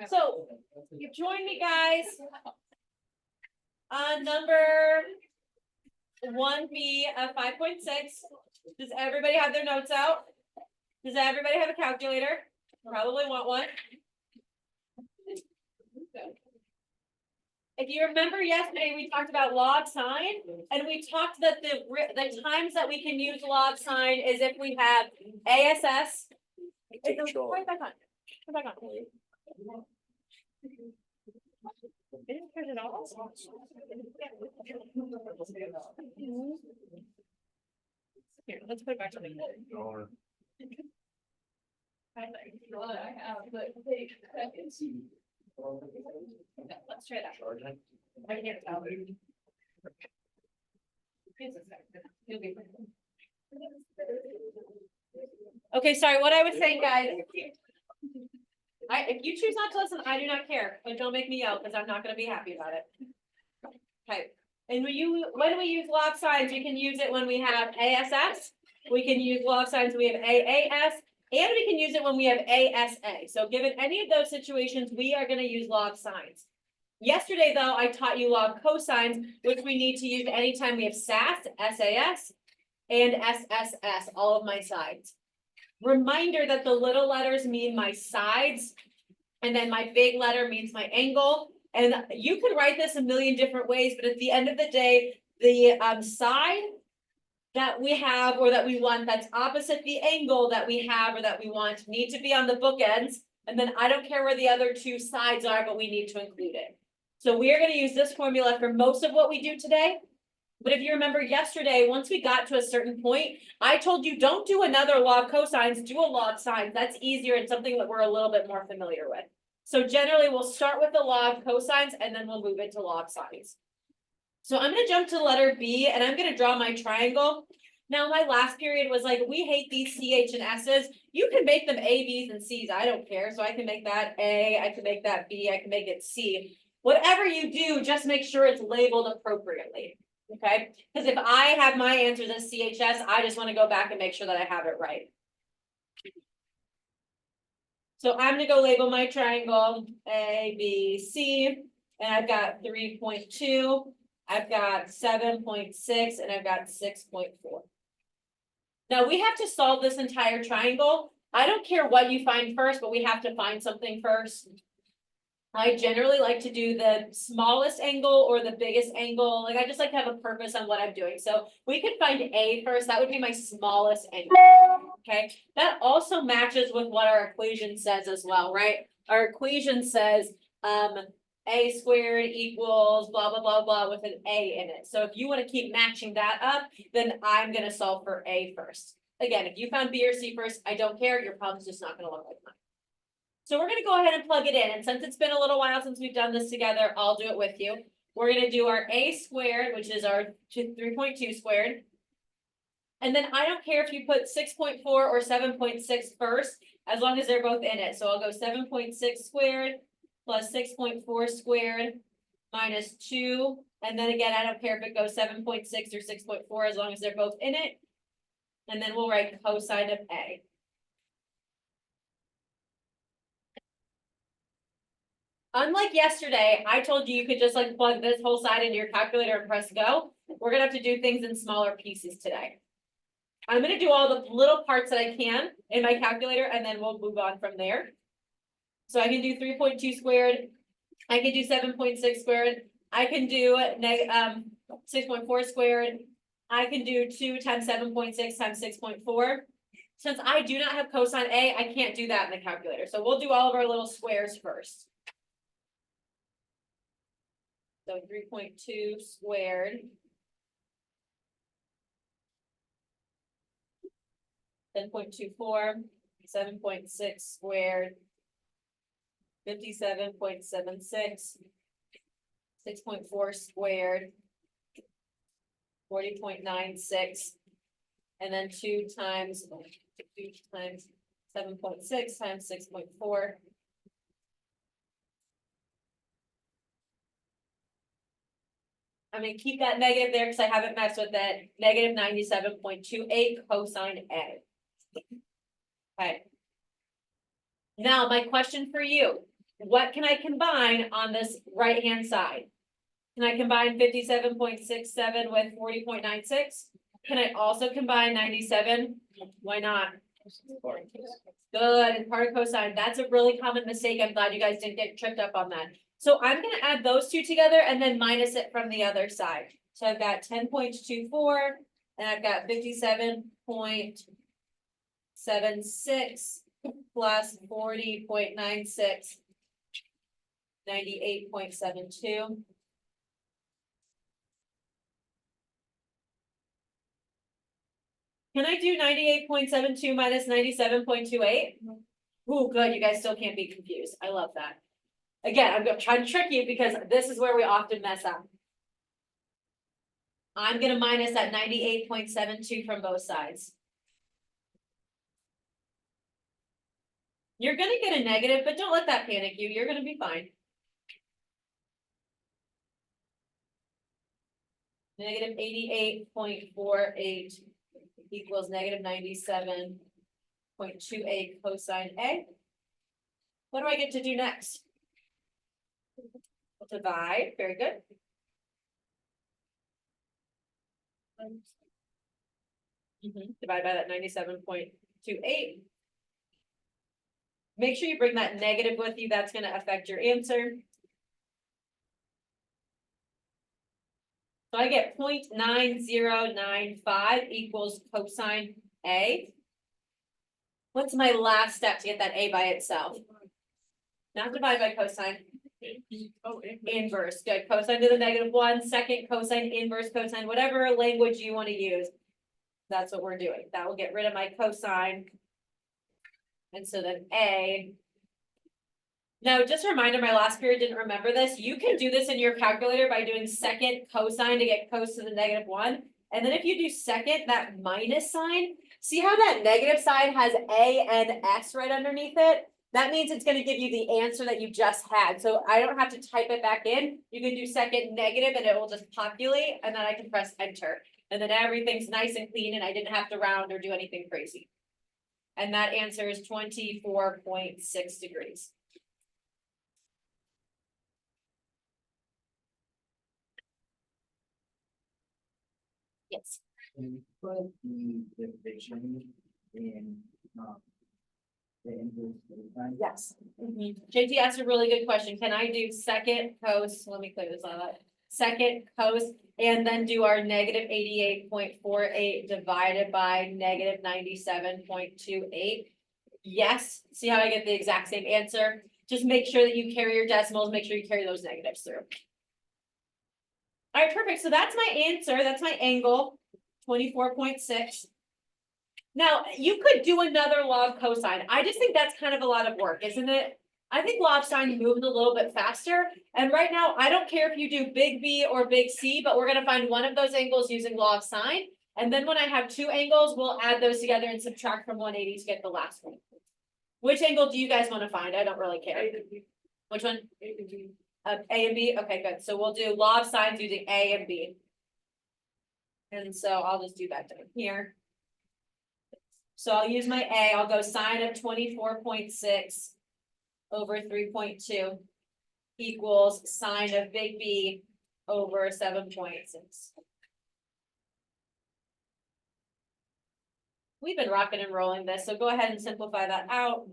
So, you join me guys on number 1B of 5.6. Does everybody have their notes out? Does everybody have a calculator? Probably want one. If you remember yesterday, we talked about log sign, and we talked that the times that we can use log sign is if we have ASS. Right back on. Come back on. Didn't turn it off. Here, let's put it back on. Let's try that. I can't tell. Okay, sorry, what I was saying, guys. If you choose not to listen, I do not care, but don't make me yell because I'm not gonna be happy about it. Okay, and when we use log signs, we can use it when we have ASS, we can use log signs when we have AAS, and we can use it when we have ASA. So given any of those situations, we are gonna use log signs. Yesterday, though, I taught you log cosines, which we need to use anytime we have SAS, SAS, and SSS, all of my sides. Reminder that the little letters mean my sides, and then my big letter means my angle. And you could write this a million different ways, but at the end of the day, the side that we have or that we want that's opposite the angle that we have or that we want need to be on the bookends. And then I don't care where the other two sides are, but we need to include it. So we are going to use this formula for most of what we do today. But if you remember yesterday, once we got to a certain point, I told you don't do another log cosines, do a log sine. That's easier and something that we're a little bit more familiar with. So generally we'll start with the log cosines and then we'll move into log sines. So I'm going to jump to the letter B and I'm going to draw my triangle. Now my last period was like, we hate these CH and S's. You can make them A, B's, and C's. I don't care. So I can make that A, I can make that B, I can make it C. Whatever you do, just make sure it's labeled appropriately. Okay, because if I have my answers as CHS, I just want to go back and make sure that I have it right. So I'm going to go label my triangle A, B, C, and I've got 3.2, I've got 7.6, and I've got 6.4. Now we have to solve this entire triangle. I don't care what you find first, but we have to find something first. I generally like to do the smallest angle or the biggest angle. Like I just like to have a purpose on what I'm doing. So we could find A first. That would be my smallest angle. Okay. That also matches with what our equation says as well, right? Our equation says A squared equals blah, blah, blah, blah with an A in it. So if you want to keep matching that up, then I'm going to solve for A first. Again, if you found B or C first, I don't care. Your problem's just not going to look like mine. So we're going to go ahead and plug it in. And since it's been a little while since we've done this together, I'll do it with you. We're going to do our A squared, which is our 3.2 squared. And then I don't care if you put 6.4 or 7.6 first, as long as they're both in it. So I'll go 7.6 squared plus 6.4 squared minus 2. And then again, I don't care if it goes 7.6 or 6.4, as long as they're both in it. And then we'll write cosine of A. Unlike yesterday, I told you could just like plug this whole side into your calculator and press go. We're gonna have to do things in smaller pieces today. I'm gonna do all the little parts that I can in my calculator and then we'll move on from there. So I can do 3.2 squared. I can do 7.6 squared. I can do 6.4 squared. I can do 2 times 7.6 times 6.4. Since I do not have cosine A, I can't do that in the calculator. So we'll do all of our little squares first. So 3.2 squared. 10.24, 7.6 squared. 57.76. 6.4 squared. 40.96. And then 2 times 7.6 times 6.4. I'm going to keep that negative there because I haven't messed with it. Negative 97.28 cosine A. Okay. Now, my question for you, what can I combine on this right-hand side? Can I combine 57.67 with 40.96? Can I also combine 97? Why not? Good, part of cosine. That's a really common mistake. I'm glad you guys didn't get tripped up on that. So I'm gonna add those two together and then minus it from the other side. So I've got 10.24 and I've got 57.76 plus 40.96, 98.72. Can I do 98.72 minus 97.28? Ooh, good, you guys still can't be confused. I love that. Again, I'm gonna try to trick you because this is where we often mess up. I'm gonna minus that 98.72 from both sides. You're gonna get a negative, but don't let that panic you. You're gonna be fine. Negative 88.48 equals negative 97.28 cosine A. What do I get to do next? Divide, very good. Divide by that 97.28. Make sure you bring that negative with you. That's gonna affect your answer. So I get 0.9095 equals cosine A. What's my last step to get that A by itself? Not divide by cosine. Inverse, good. Cosine to the -1, second cosine, inverse cosine, whatever language you want to use. That's what we're doing. That will get rid of my cosine. And so then A. Now, just a reminder, my last period didn't remember this. You can do this in your calculator by doing second cosine to get cos to the -1. And then if you do second, that minus sign, see how that negative side has A and S right underneath it? That means it's gonna give you the answer that you just had. So I don't have to type it back in. You can do second negative and it will just populate and then I can press enter. And then everything's nice and clean and I didn't have to round or do anything crazy. And that answer is 24.6 degrees. Yes. Can you put the division in, the inverse cosine? Yes. JT asked a really good question. Can I do second cos, let me clear this out. Second cos, and then do our negative 88.48 divided by negative 97.28? Yes, see how I get the exact same answer? Just make sure that you carry your decimals, make sure you carry those negatives through. All right, perfect. So that's my answer. That's my angle, 24.6. Now, you could do another log cosine. I just think that's kind of a lot of work, isn't it? I think log sine moves a little bit faster. And right now, I don't care if you do big B or big C, but we're gonna find one of those angles using log sine. And then when I have two angles, we'll add those together and subtract from 180 to get the last one. Which angle do you guys want to find? I don't really care. Which one? A and B? Okay, good. So we'll do log sines using A and B. And so I'll just do that down here. So I'll use my A, I'll go sine of 24.6 over 3.2 equals sine of big B over 7.6. We've been rocking and rolling this, so go ahead and simplify that out.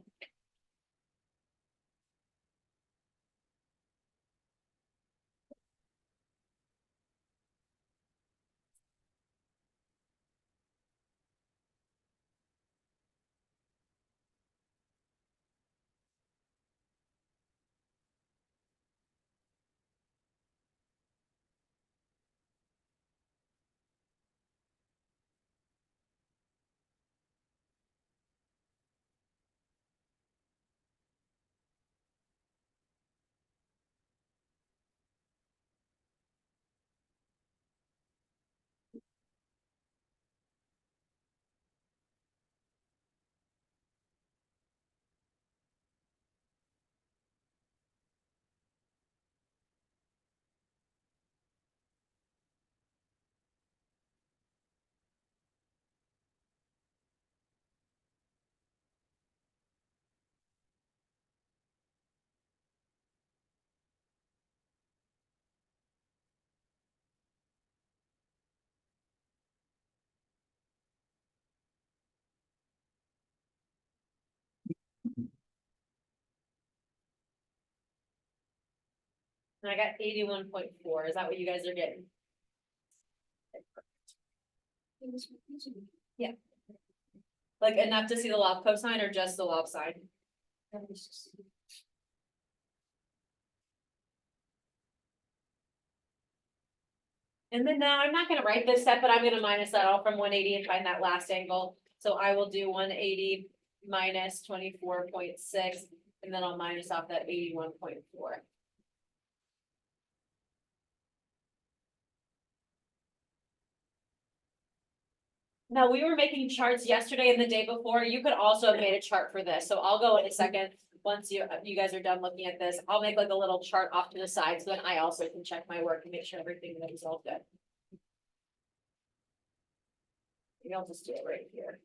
And I got 81.4. Is that what you guys are getting? Yeah. Like enough to see the Lobco sign or just the Lob sign? And then now I'm not gonna write this step, but I'm gonna minus that all from 180 and find that last angle. So I will do 180 minus 24.6, and then I'll minus off that 81.4. Now, we were making charts yesterday and the day before. You could also have made a chart for this, so I'll go in a second. Once you guys are done looking at this, I'll make like a little chart off to the side, so then I also can check my work and make sure everything that is all good. Maybe I'll just do it right here.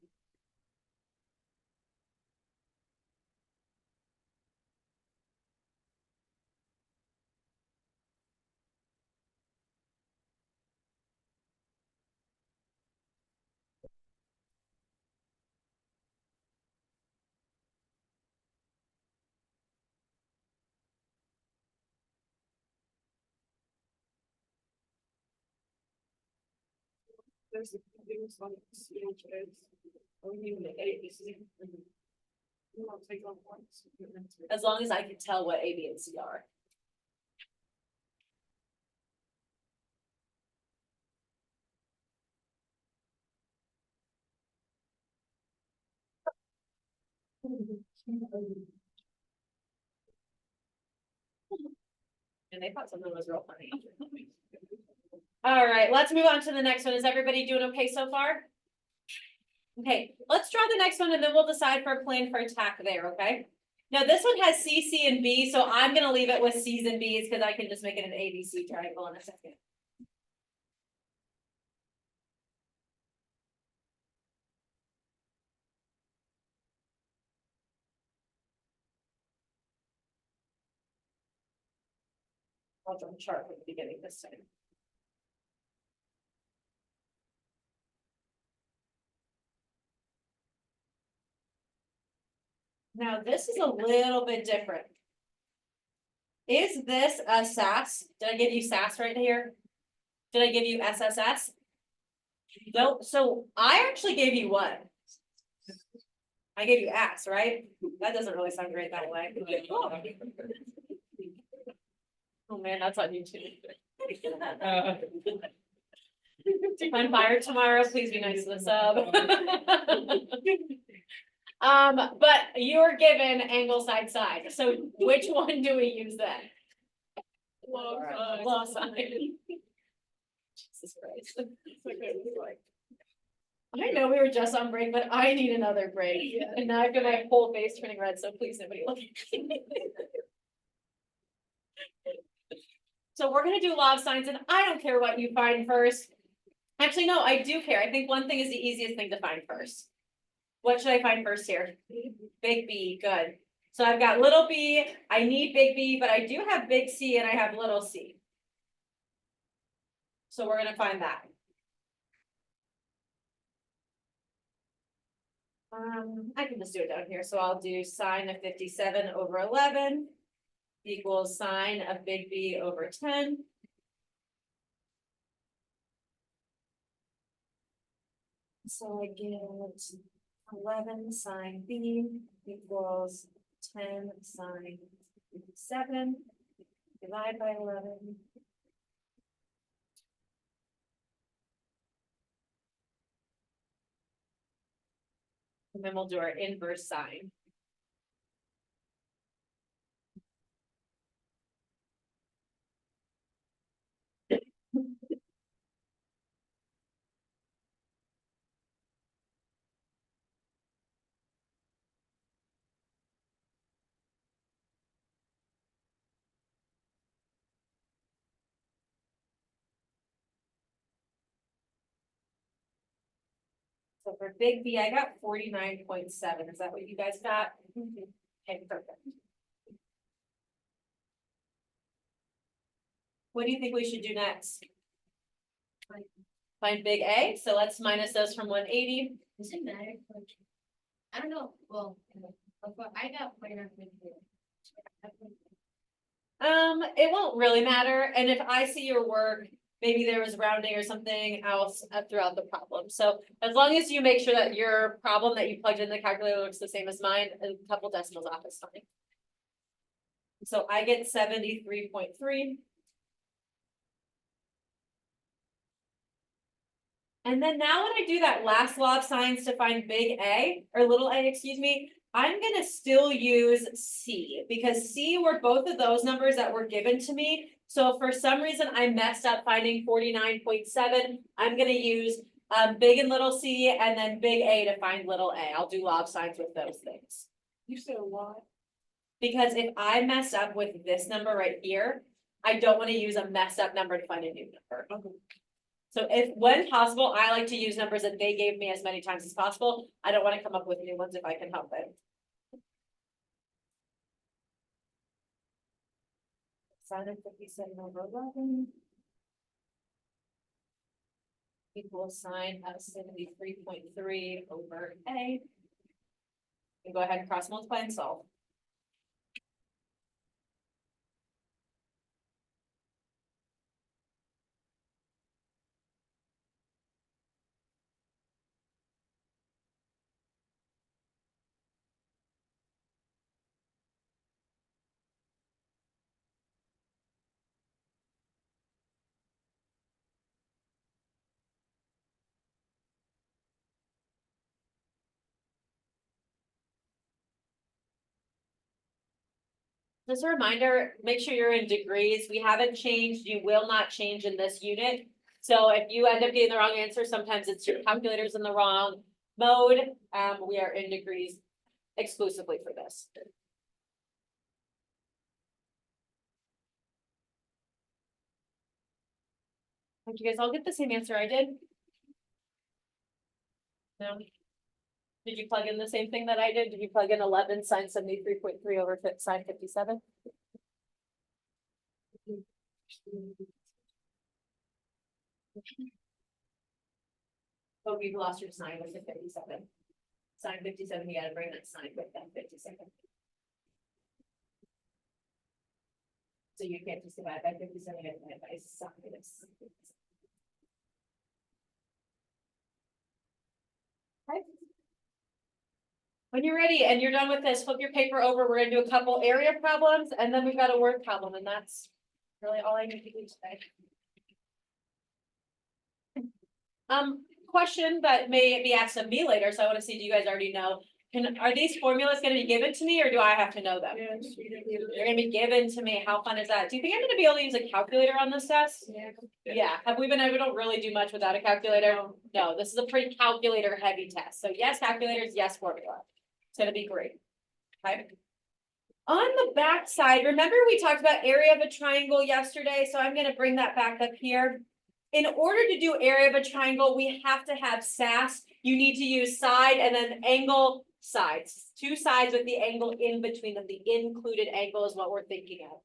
There's the biggest one, CHS. Or even the ABC. You want to take on points. As long as I can tell what A, B, and C are. And they thought something was real funny. All right, let's move on to the next one. Is everybody doing okay so far? Okay, let's draw the next one and then we'll decide for a plan for attack there, okay? Now this one has C, C, and B, so I'm gonna leave it with C's and B's because I can just make it an ABC triangle in a second. I'll draw a chart from the beginning this time. Now this is a little bit different. Is this a SAS? Did I give you SAS right here? Did I give you SSS? Nope, so I actually gave you what? I gave you ass, right? That doesn't really sound great that way. Oh man, that's on YouTube. If I'm fired tomorrow, please be nice to the sub. But you're given angle side side, so which one do we use then? Low side. Jesus Christ. I know we were just on break, but I need another break, and now I've got my whole face turning red, so please nobody look at me. So we're gonna do lob signs, and I don't care what you find first. Actually, no, I do care. I think one thing is the easiest thing to find first. What should I find first here? Big B, good. So I've got little b, I need big B, but I do have big C and I have little c. So we're gonna find that. I can just do it down here. So I'll do sine of 57 over 11 equals sine of big B over 10. So I get 11 sine B equals 10 sine 7. Divide by 11. And then we'll do our inverse sine. So for big B, I got 49.7. Is that what you guys got? Okay, perfect. What do you think we should do next? Find big A, so let's minus those from 180. Does it matter? I don't know, well, I got minor. It won't really matter, and if I see your work, maybe there was rounding or something else throughout the problem. So as long as you make sure that your problem that you plugged in the calculator looks the same as mine, a couple decimals off is fine. So I get 73.3. And then now when I do that last law of sines to find big A, or little a, excuse me, I'm gonna still use C, because C were both of those numbers that were given to me. So if for some reason I messed up finding 49.7, I'm gonna use big and little c and then big A to find little a. I'll do law of sines with those things. You said why? Because if I mess up with this number right here, I don't wanna use a messed up number to find a new number. Okay. So if, when possible, I like to use numbers that they gave me as many times as possible. I don't want to come up with new ones if I can help it. Sine of 57 over 11 equals sine of 73.3 over A. And go ahead and cross multiply and solve. Just a reminder, make sure you're in degrees. We haven't changed. You will not change in this unit. So if you end up getting the wrong answer, sometimes it's your calculator's in the wrong mode. We are in degrees exclusively for this. Did you guys all get the same answer I did? No? Did you plug in the same thing that I did? Did you plug in 11 sine 73.3 over sine 57? Oh, you've lost your sign with the 57. Sine 57, you gotta bring that sign with that 57. So you can't just divide by 57, you have to divide by sine. Okay. When you're ready and you're done with this, flip your paper over. We're gonna do a couple area problems and then we've got a word problem, and that's really all I need to do today. Question that may be asked of me later, so I want to see, do you guys already know? Are these formulas gonna be given to me or do I have to know them? Yes, you did. They're gonna be given to me. How fun is that? Do you think I'm gonna be able to use a calculator on this test? Yeah. Yeah, have we been, we don't really do much without a calculator. No, this is a pretty calculator heavy test. So yes, calculators, yes, formula. It's gonna be great. Okay. On the back side, remember we talked about area of a triangle yesterday, so I'm gonna bring that back up here. In order to do area of a triangle, we have to have SAS. You need to use side and then angle sides. Two sides with the angle in between them. The included angle is what we're thinking of.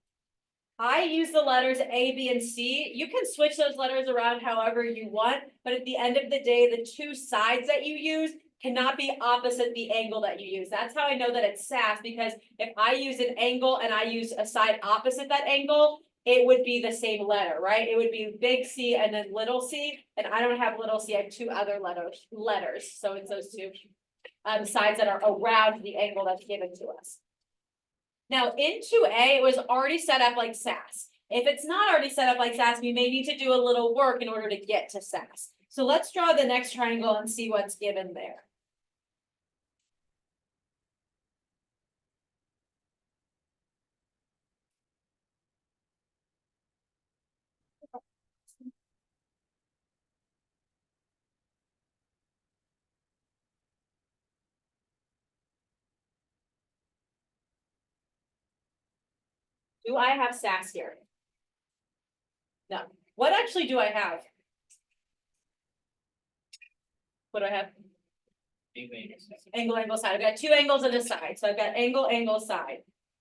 I use the letters A, B, and C. You can switch those letters around however you want, but at the end of the day, the two sides that you use cannot be opposite the angle that you use. That's how I know that it's SAS, because if I use an angle and I use a side opposite that angle, it would be the same letter, right? It would be big C and then little c, and I don't have little c, I have two other letters. So it's those two sides that are around the angle that's given to us. Now in 2A, it was already set up like SAS. If it's not already set up like SAS, we may need to do a little work in order to get to SAS. So let's draw the next triangle and see what's given there. Do I have SAS here? No. What actually do I have? What do I have? Angle, angle, side. I've got two angles and a side. So I've got angle, angle, side.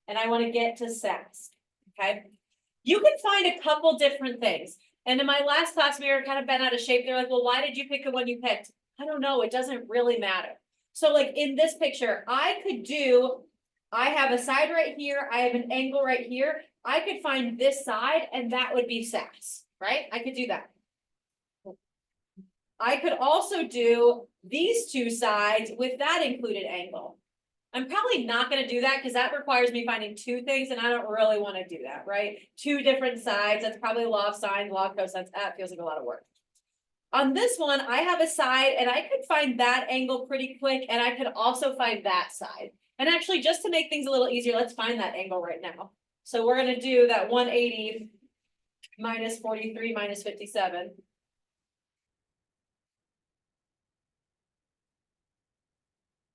And I want to get to SAS. Okay. You can find a couple different things. And in my last class, we were kind of bent out of shape. They're like, well, why did you pick the one you picked? I don't know. It doesn't really matter. So like in this picture, I could do I have a side right here, I have an angle right here, I could find this side and that would be SAS, right? I could do that. I could also do these two sides with that included angle. I'm probably not gonna do that because that requires me finding two things and I don't really wanna do that, right? Two different sides, that's probably law of sines, law of cosines, that feels like a lot of work. On this one, I have a side and I could find that angle pretty quick and I could also find that side. And actually, just to make things a little easier, let's find that angle right now. So we're gonna do that 180 minus 43 minus 57.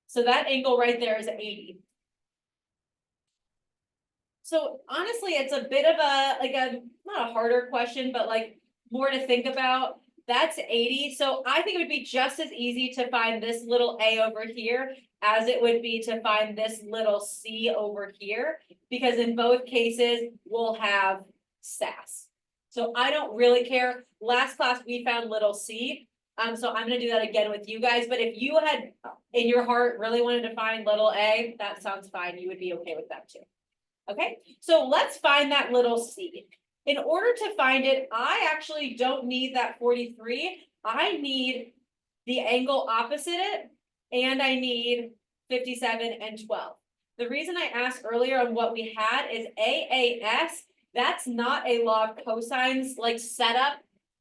So that angle right there is 80. So honestly, it's a bit of not a harder question, but like more to think about. That's 80. So I think it would be just as easy to find this little A over here as it would be to find this little C over here, because in both cases, we'll have SAS. So I don't really care. Last class, we found little C. So I'm gonna do that again with you guys, but if you had in your heart really wanted to find little A, that sounds fine. You would be okay with that too. Okay, so let's find that little C. In order to find it, I actually don't need that 43. I need the angle opposite it, and I need 57 and 12. The reason I asked earlier on what we had is AAS, that's not a law of cosines like setup.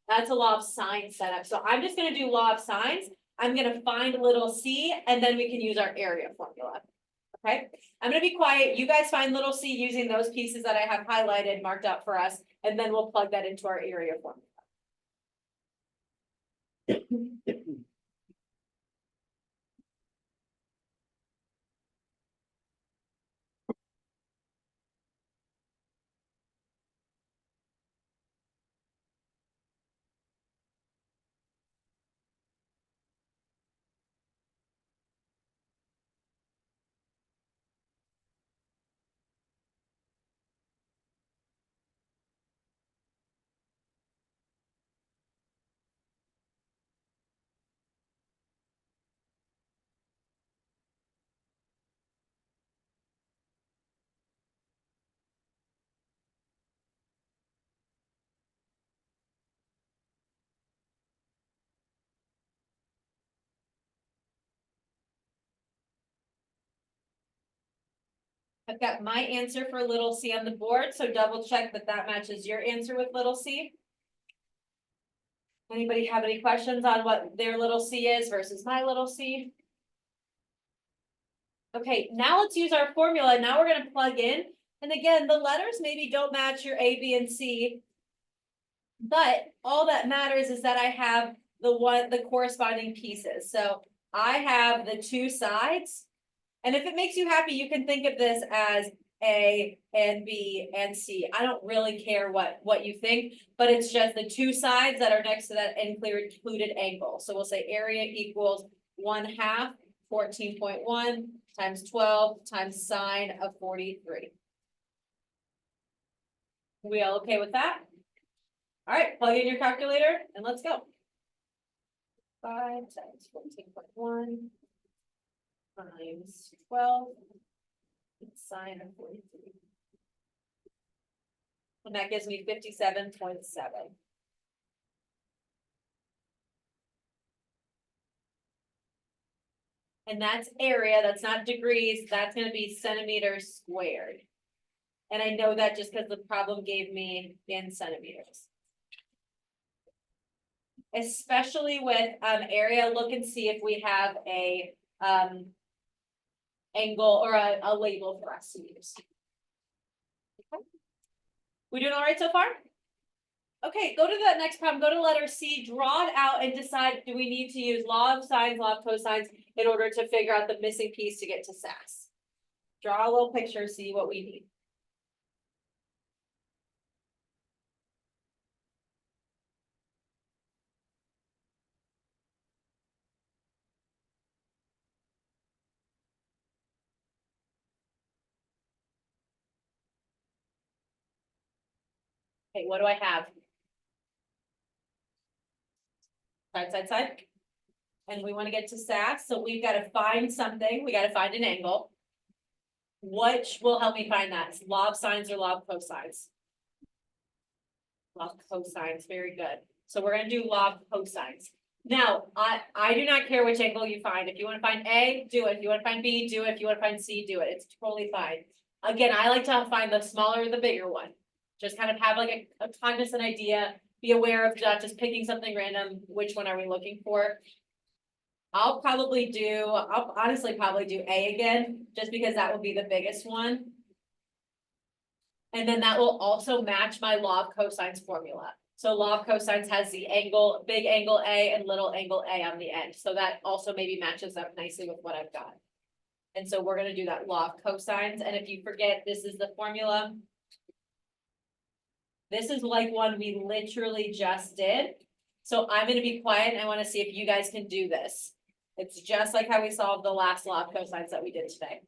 That's a law of sines setup. So I'm just gonna do law of sines. I'm gonna find a little C, and then we can use our area formula. Okay, I'm gonna be quiet. You guys find little C using those pieces that I have highlighted, marked up for us, and then we'll plug that into our area formula. I've got my answer for little C on the board, so double check that that matches your answer with little C. Anybody have any questions on what their little C is versus my little C? Okay, now let's use our formula. Now we're gonna plug in. And again, the letters maybe don't match your A, B, and C. But all that matters is that I have the corresponding pieces. So I have the two sides. And if it makes you happy, you can think of this as A and B and C. I don't really care what you think, but it's just the two sides that are next to that included angle. So we'll say area equals 1/2 14.1 times 12 times sine of 43. We all okay with that? All right, plug in your calculator and let's go. 5 times 14.1 times 12 sine of 43. And that gives me 57.7. And that's area, that's not degrees, that's gonna be centimeters squared. And I know that just because the problem gave me in centimeters. Especially with area, look and see if we have a angle or a label for us to use. Okay. We doing all right so far? Okay, go to that next problem, go to letter C, draw it out and decide, do we need to use law of sines, law of cosines in order to figure out the missing piece to get to SAS? Draw a little picture, see what we need. Okay, what do I have? Side, side, side. And we want to get to SAS, so we've got to find something, we got to find an angle. Which will help me find that? Lob sines or lob cosines? Lob cosines, very good. So we're gonna do lob cosines. Now, I do not care which angle you find. If you wanna find A, do it. If you wanna find B, do it. If you wanna find C, do it. It's totally fine. Again, I like to find the smaller or the bigger one. Just kind of have like a cognizant idea, be aware of not just picking something random, which one are we looking for? I'll honestly probably do A again, just because that will be the biggest one. And then that will also match my law of cosines formula. So law of cosines has the angle, big angle A and little angle A on the end. So that also maybe matches up nicely with what I've got. And so we're gonna do that law of cosines. And if you forget, this is the formula. This is like one we literally just did. So I'm gonna be quiet and I wanna see if you guys can do this. It's just like how we solved the last law of cosines that we did today.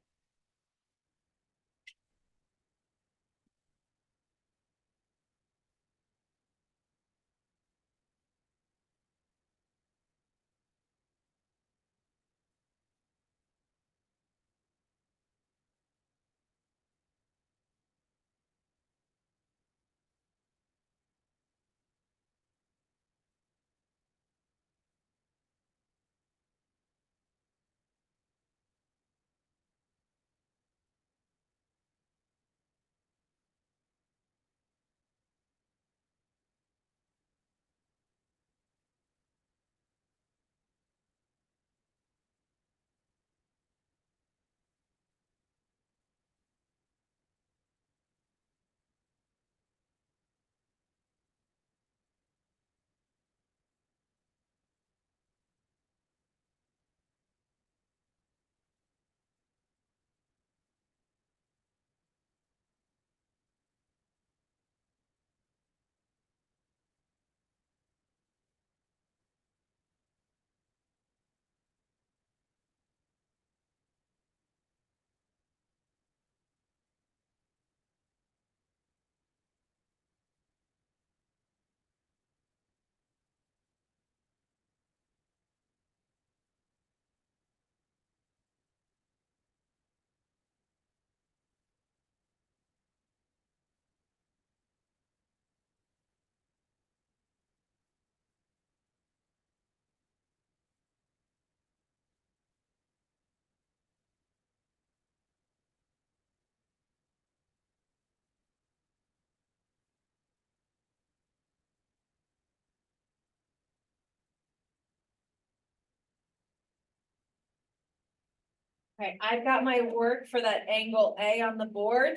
Okay, I've got my work for that angle A on the board.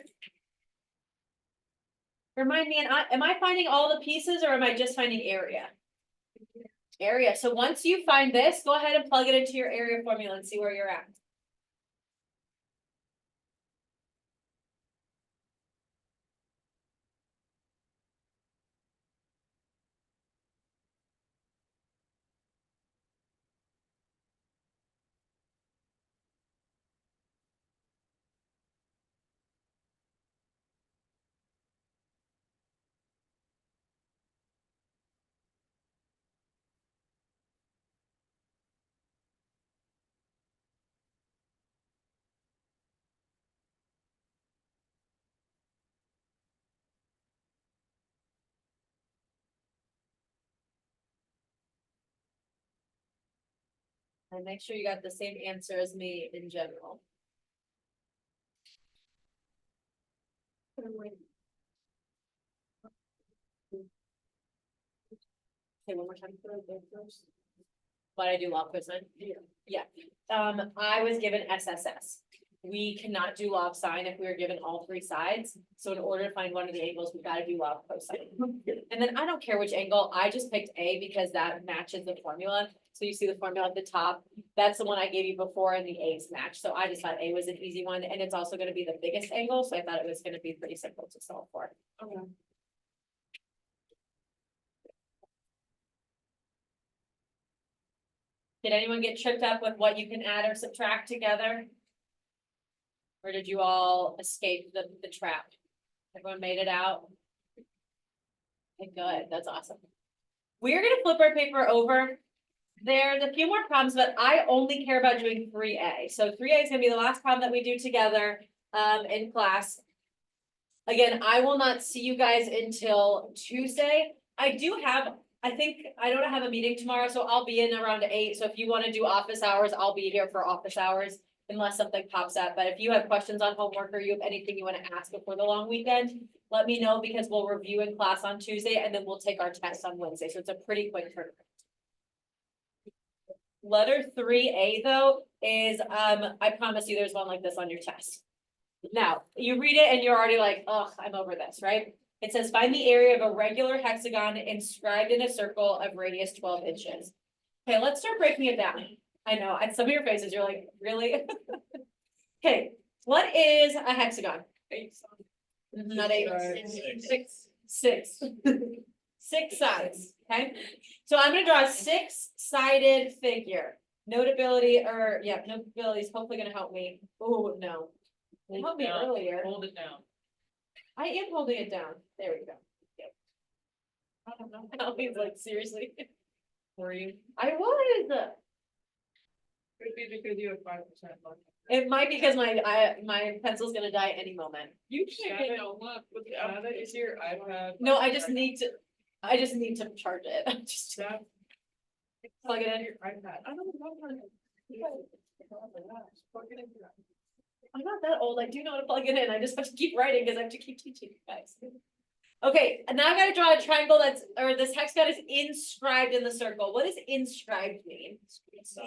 Remind me, am I finding all the pieces or am I just finding area? Area, so once you find this, go ahead and plug it into your area formula and see where you're at. And make sure you got the same answer as me in general. Okay, one more time. But I do law cosine. Yeah, I was given SSS. We cannot do log sine if we are given all three sides. So in order to find one of the angles, we've got to do log cosine. And then I don't care which angle, I just picked A because that matches the formula. So you see the formula at the top, that's the one I gave you before and the A's match. So I just thought A was an easy one and it's also gonna be the biggest angle. So I thought it was gonna be pretty simple to solve for. Okay. Did anyone get tripped up with what you can add or subtract together? Or did you all escape the trap? Everyone made it out? Okay, good, that's awesome. We're gonna flip our paper over. There's a few more problems, but I only care about doing 3A. So 3A is gonna be the last problem that we do together. in class. Again, I will not see you guys until Tuesday. I don't have a meeting tomorrow, so I'll be in around 8. So if you want to do office hours, I'll be here for office hours unless something pops up. But if you have questions on homework or you have anything you want to ask before the long weekend, let me know because we'll review in class on Tuesday and then we'll take our test on Wednesday. So it's a pretty quick turnaround. Letter 3A though is, I promise you there's one like this on your test. Now, you read it and you're already like, oh, I'm over this, right? It says, find the area of a regular hexagon inscribed in a circle of radius 12 inches. Okay, let's start breaking it down. I know, at some of your faces, you're like, really? Okay, what is a hexagon? 8 Not 8. Six. 6. 6 sides, okay? So I'm gonna draw a 6-sided figure. Notability is hopefully gonna help me. Oh, no. It helped me earlier. Hold it down. I am holding it down. There we go. Yep. I don't know. I was like, seriously, Were you? I was. Could be because you have 5% left. It might be because my pencil's gonna die any moment. You can't get no luck with the other is your iPad. No, I just need to charge it. I'm just That. plug it in. Your iPad. I don't know what. Plug it in. I'm not that old. I do know how to plug it in. I just have to keep writing because I have to keep teaching you guys. Okay, and now I gotta draw a triangle this hexagon is inscribed in the circle. What does inscribed mean? It's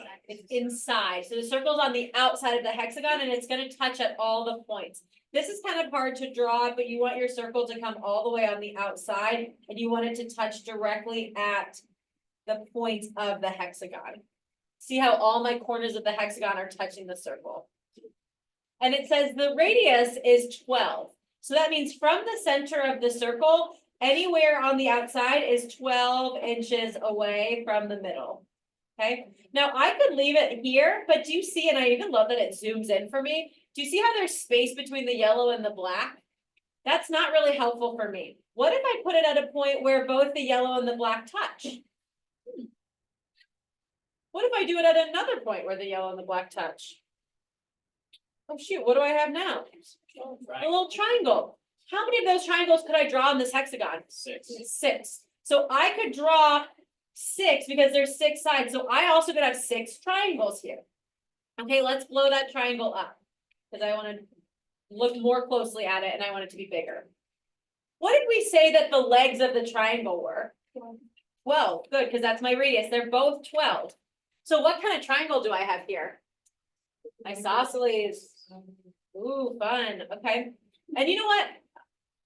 inside. So the circle's on the outside of the hexagon and it's gonna touch at all the points. This is kind of hard to draw, but you want your circle to come all the way on the outside and you want it to touch directly at the points of the hexagon. See how all my corners of the hexagon are touching the circle. And it says the radius is 12. So that means from the center of the circle, anywhere on the outside is 12 inches away from the middle. Okay, now I could leave it here, but do you see, and I even love that it zooms in for me. Do you see how there's space between the yellow and the black? That's not really helpful for me. What if I put it at a point where both the yellow and the black touch? What if I do it at another point where the yellow and the black touch? Oh shoot, what do I have now? A little triangle. How many of those triangles could I draw in this hexagon? 6. 6. So I could draw 6 because there's 6 sides. So I also could have 6 triangles here. Okay, let's blow that triangle up because I want to look more closely at it and I want it to be bigger. What did we say that the legs of the triangle were? 12. Good, because that's my radius. They're both 12. So what kind of triangle do I have here? Isosceles. Ooh, fun. Okay. And you know what?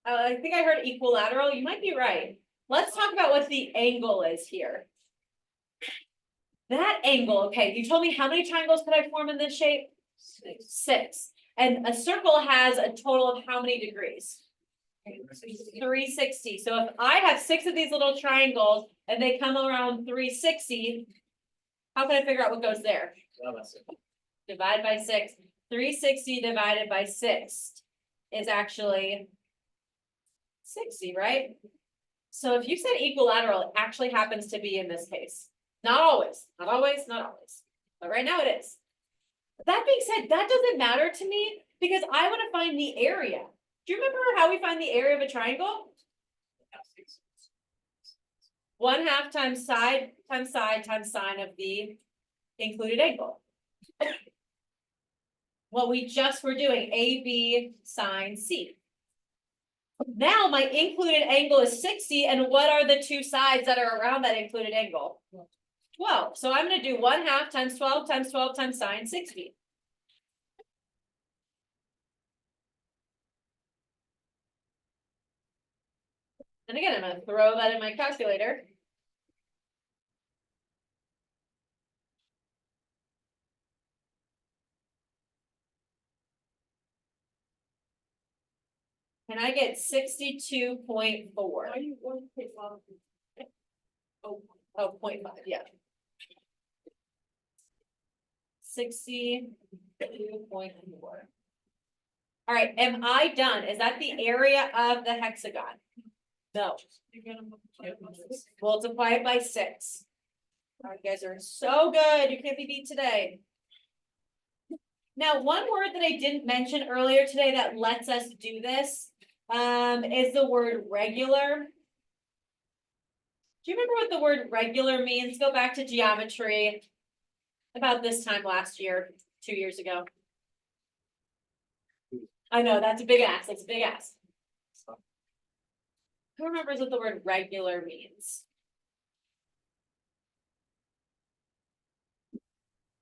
I think I heard equilateral. You might be right. Let's talk about what the angle is here. That angle, okay, you told me how many triangles could I form in this shape? 6. And a circle has a total of how many degrees? 360. So if I have 6 of these little triangles and they come around 360, how can I figure out what goes there? Divide by 6. 360 divided by 6 is actually 60, right? So if you said equilateral, it actually happens to be in this case. Not always, not always, not always. But right now it is. That being said, that doesn't matter to me because I want to find the area. Do you remember how we find the area of a triangle? 1/2 times side times sine of the included angle. What we just were doing, AB sine C. Now my included angle is 60, and what are the 2 sides that are around that included angle? 12. So I'm going to do 1/2 times 12 times 12 times sine 60. And again, I'm going to throw that in my calculator. And I get 62.4. Why you want to take off? Oh, Oh, 0.5, yeah. 62.4. All right, am I done? Is that the area of the hexagon? No, you're gonna multiply by this. multiply it by 6. All right, you guys are so good. You can't be beat today. Now, one word that I didn't mention earlier today that lets us do this, is the word regular. Do you remember what the word regular means? Go back to geometry. About this time last year, 2 years ago. I know, that's a big ask, that's a big ask. Who remembers what the word regular means?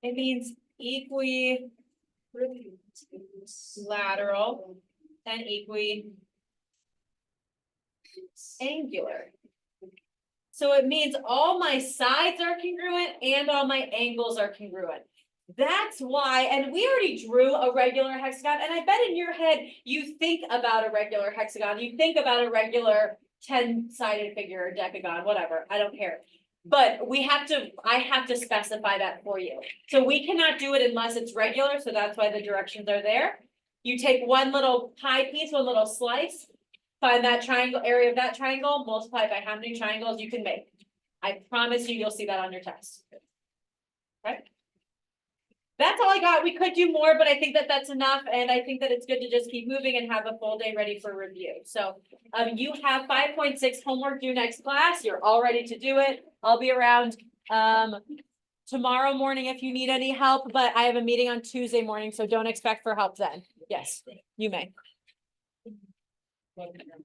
It means equilateral and equiangular. So it means all my sides are congruent and all my angles are congruent. That's why, and we already drew a regular hexagon, and I bet in your head, you think about a regular hexagon, you think about a regular 10-sided figure or decagon, whatever, I don't care. But I have to specify that for you. So we cannot do it unless it's regular, so that's why the directions are there. You take one little pie piece, one little slice, find that triangle, area of that triangle, multiply by how many triangles you can make. I promise you'll see that on your test. Right? That's all I got. We could do more, but I think that that's enough, and I think that it's good to just keep moving and have a full day ready for review. So, you have 5.6 homework due next class. You're all ready to do it. I'll be around, tomorrow morning if you need any help, but I have a meeting on Tuesday morning, so don't expect for help then. Yes, you may.